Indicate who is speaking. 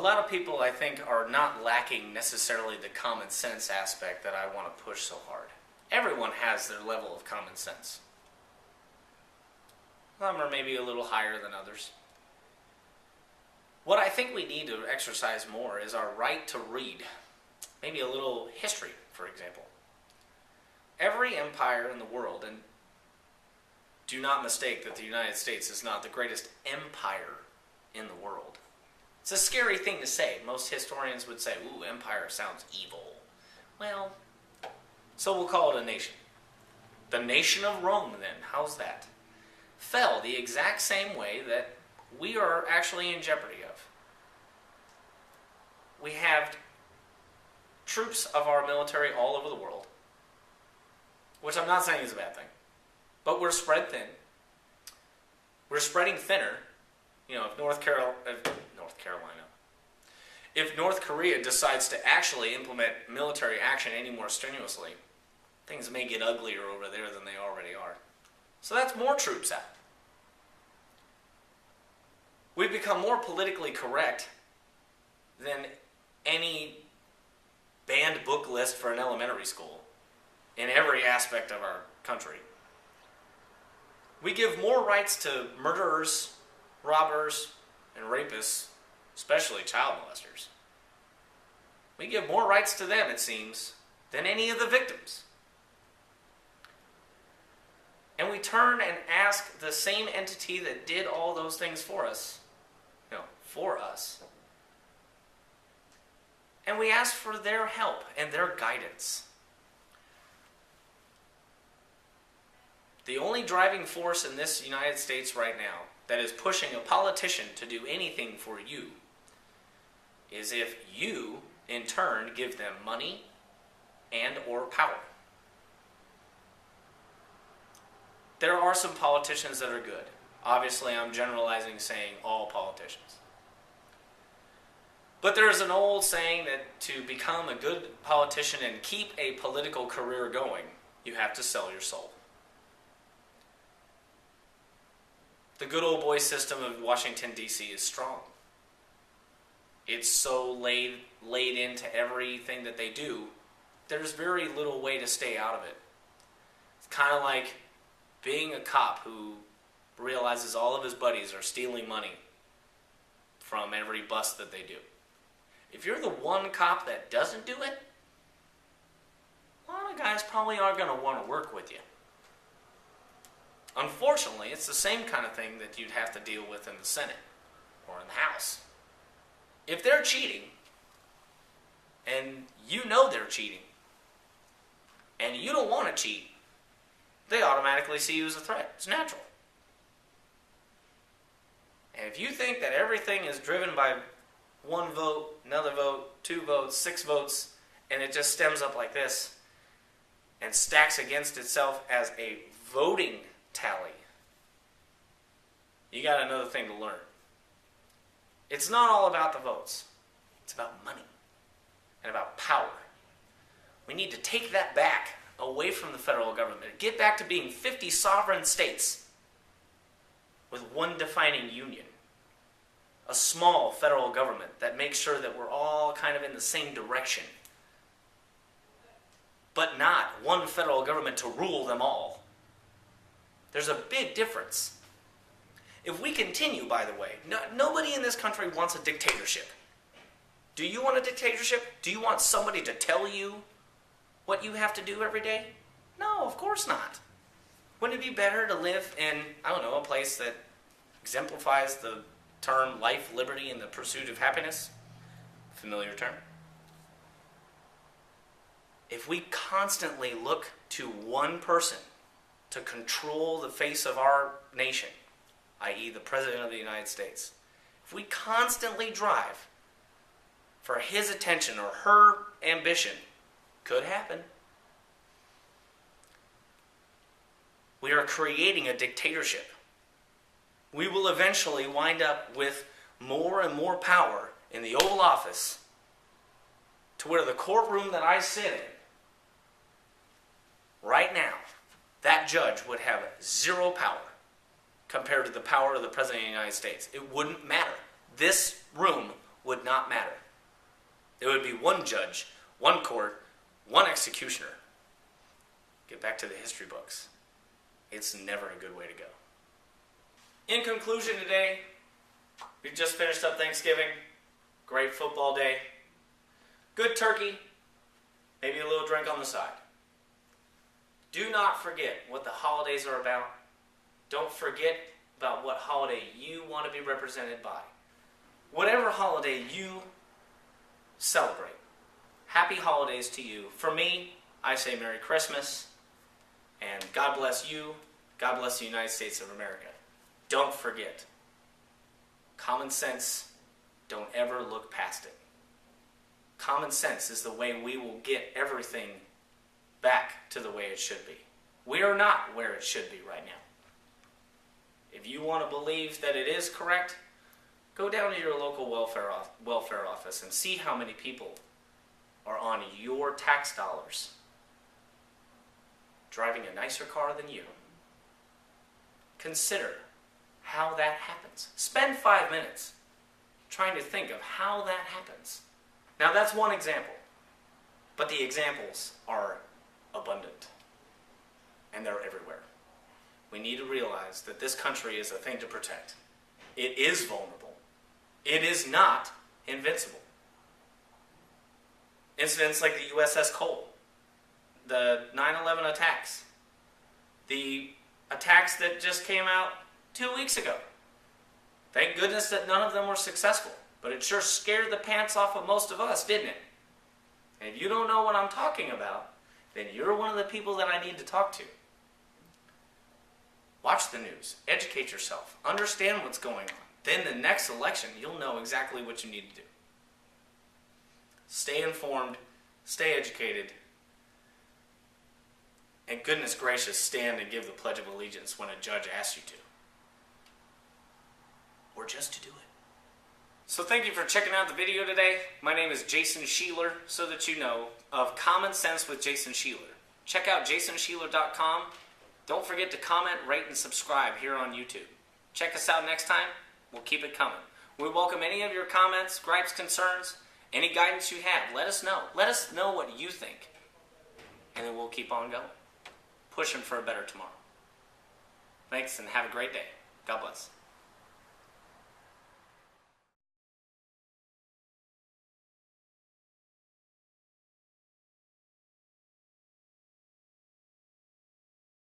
Speaker 1: lot of people, I think, are not lacking necessarily the common sense aspect that I want to push so hard. Everyone has their level of common sense. Some are maybe a little higher than others. What I think we need to exercise more is our right to read. Maybe a little history, for example. Every empire in the world, and do not mistake that the United States is not the greatest empire in the world. It's a scary thing to say. Most historians would say, ooh, empire sounds evil. Well, so we'll call it a nation. The nation of Rome, then, how's that? Fell the exact same way that we are actually in jeopardy of. We have troops of our military all over the world, which I'm not saying is a bad thing, but we're spread thin. We're spreading thinner. You know, if North Korea decides to actually implement military action any more strenuously, things may get uglier over there than they already are. So that's more troops out. We've become more politically correct than any banned book list for an elementary school in every aspect of our country. We give more rights to murderers, robbers, and rapists, especially child molesters. We give more rights to them, it seems, than any of the victims. And we turn and ask the same entity that did all those things for us, and we ask for their help and their guidance. The only driving force in this United States right now that is pushing a politician to do anything for you is if you, in turn, give them money and or power. There are some politicians that are good. Obviously, I'm generalizing, saying all politicians. But there's an old saying that to become a good politician and keep a political career going, you have to sell your soul. The good old boy system of Washington, D.C. is strong. It's so laid into everything that they do, there's very little way to stay out of it. It's kind of like being a cop who realizes all of his buddies are stealing money from every bust that they do. If you're the one cop that doesn't do it, a lot of guys probably aren't going to want to work with you. Unfortunately, it's the same kind of thing that you'd have to deal with in the Senate or in the House. If they're cheating, and you know they're cheating, and you don't want to cheat, they automatically see you as a threat. It's natural. And if you think that everything is driven by one vote, another vote, 2 votes, 6 votes, and it just stems up like this and stacks against itself as a voting tally, you got another thing to learn. It's not all about the votes. It's about money and about power. We need to take that back away from the federal government. Get back to being 50 sovereign states with one defining union. A small federal government that makes sure that we're all kind of in the same direction. But not one federal government to rule them all. There's a big difference. If we continue, by the way, nobody in this country wants a dictatorship. Do you want a dictatorship? Do you want somebody to tell you what you have to do every day? No, of course not. Wouldn't it be better to live in, a place that exemplifies the term life, liberty, and the pursuit of happiness? Familiar term. If we constantly look to one person to control the face of our nation, i.e. the President of the United States, if we constantly drive for his attention or her ambition, could happen. We are creating a dictatorship. We will eventually wind up with more and more power in the Oval Office to where the courtroom that I sit in right now, that judge would have 0 power compared to the power of the President of the United States. It wouldn't matter. This room would not matter. It would be one judge, one court, one executioner. Get back to the history books. It's never a good way to go. In conclusion today, we just finished up Thanksgiving. Great football day. Good turkey. Maybe a little drink on the side. Do not forget what the holidays are about. Don't forget about what holiday you want to be represented by. Whatever holiday you celebrate, happy holidays to you. For me, I say Merry Christmas, and God bless you. God bless the United States of America. Don't forget, common sense, don't ever look past it. Common sense is the way we will get everything back to the way it should be. We are not where it should be right now. If you want to believe that it is correct, go down to your local welfare office and see how many people are on your tax dollars driving a nicer car than you. Consider how that happens. Spend 5 minutes trying to think of how that happens. Now that's one example, but the examples are abundant, and they're everywhere. We need to realize that this country is a thing to protect. It is vulnerable. It is not invincible. Incidents like the USS Cole, the 9/11 attacks, the attacks that just came out 2 weeks ago. Thank goodness that none of them were successful, but it sure scared the pants off of most of us, didn't it? And if you don't know what I'm talking about, then you're one of the people that I need to talk to. Watch the news, educate yourself, understand what's going on. Then the next election, you'll know exactly what you need to do. Stay informed, stay educated, and goodness gracious, stand and give the Pledge of Allegiance when a judge asks you to. Or just to do it. So thank you for checking out the video today. My name is Jason Sheeler, so that you know, of Common Sense with Jason Sheeler. Check out jasonsheeler.com. Don't forget to comment, rate, and subscribe here on YouTube. Check us out next time. We'll keep it coming. We welcome any of your comments, gripes, concerns, any guidance you have. Let us know. Let us know what you think. And then we'll keep on going. Pushing for a better tomorrow. Thanks and have a great day. God bless.